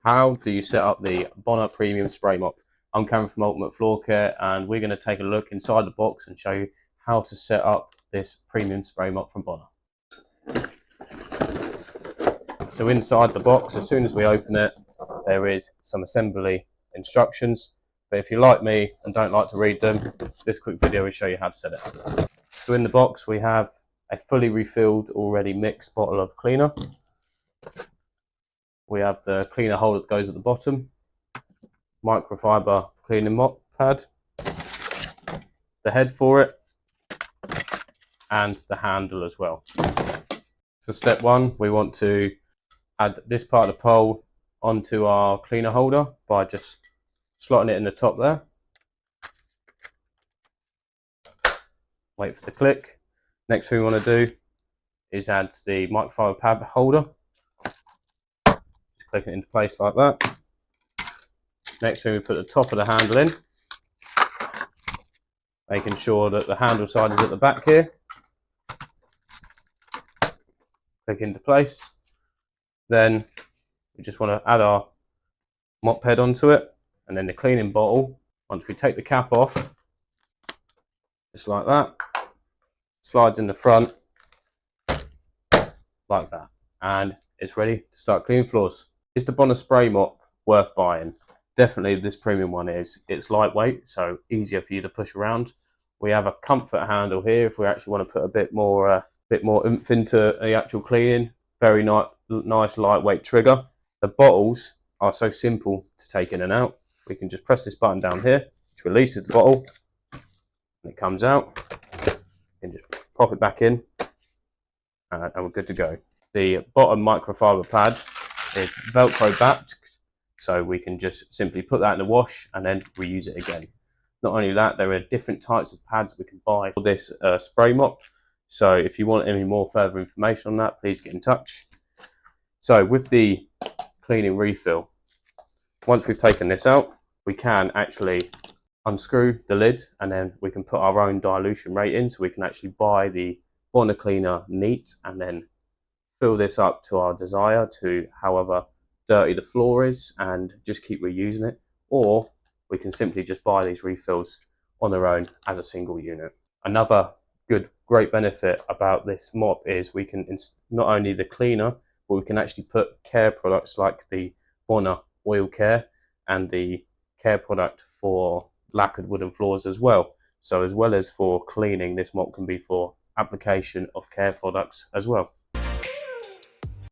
How do you set up the Bona Premium Spray Mop? I'm Cameron from Ultimate Floor Care, and we're going to take a look inside the box and show you how to set up this premium spray mop from Bona. So inside the box, as soon as we open it, there is some assembly instructions. But if you're like me and don't like to read them, this quick video will show you how to set it up. So in the box we have a fully refilled, already mixed bottle of cleaner. We have the cleaner holder that goes at the bottom, microfibre cleaning mop pad, the head for it, and the handle as well. So step one, we want to add this part of the pole onto our cleaner holder by just slotting it in the top there. Wait for the click. Next thing we want to do is add the microfibre pad holder. Just click it into place like that. Next thing we put the top of the handle in, making sure that the handle side is at the back here. Click into place. Then we just want to add our mop head onto it, and then the cleaning bottle. Once we take the cap off, just like that, slides in the front like that, and it's ready to start cleaning floors. Is the Bona spray mop worth buying? Definitely this premium one is. It's lightweight, so easier for you to push around. We have a comfort handle here if we actually want to put a bit more oomph into the actual cleaning. Very nice lightweight trigger. The bottles are so simple to take in and out. We can just press this button down here, which releases the bottle, and it comes out. You can just pop it back in, and we're good to go. The bottom microfiber pad is Velcro backed, so we can just simply put that in the wash and then reuse it again. Not only that, there are different types of pads we can buy for this spray mop. So if you want any more further information on that, please get in touch. So with the cleaning refill, once we've taken this out, we can actually unscrew the lid, and then we can put our own dilution rate in, so we can actually buy the Bona cleaner neat and then fill this up to our desire, to however dirty the floor is, and just keep reusing it. Or we can simply just buy these refills on their own as a single unit. Another great benefit about this mop is we can not only the cleaner, but we can actually put care products like the Bona oil care and the care product for lacquered wooden floors as well. So as well as for cleaning, this mop can be for application of care products as well.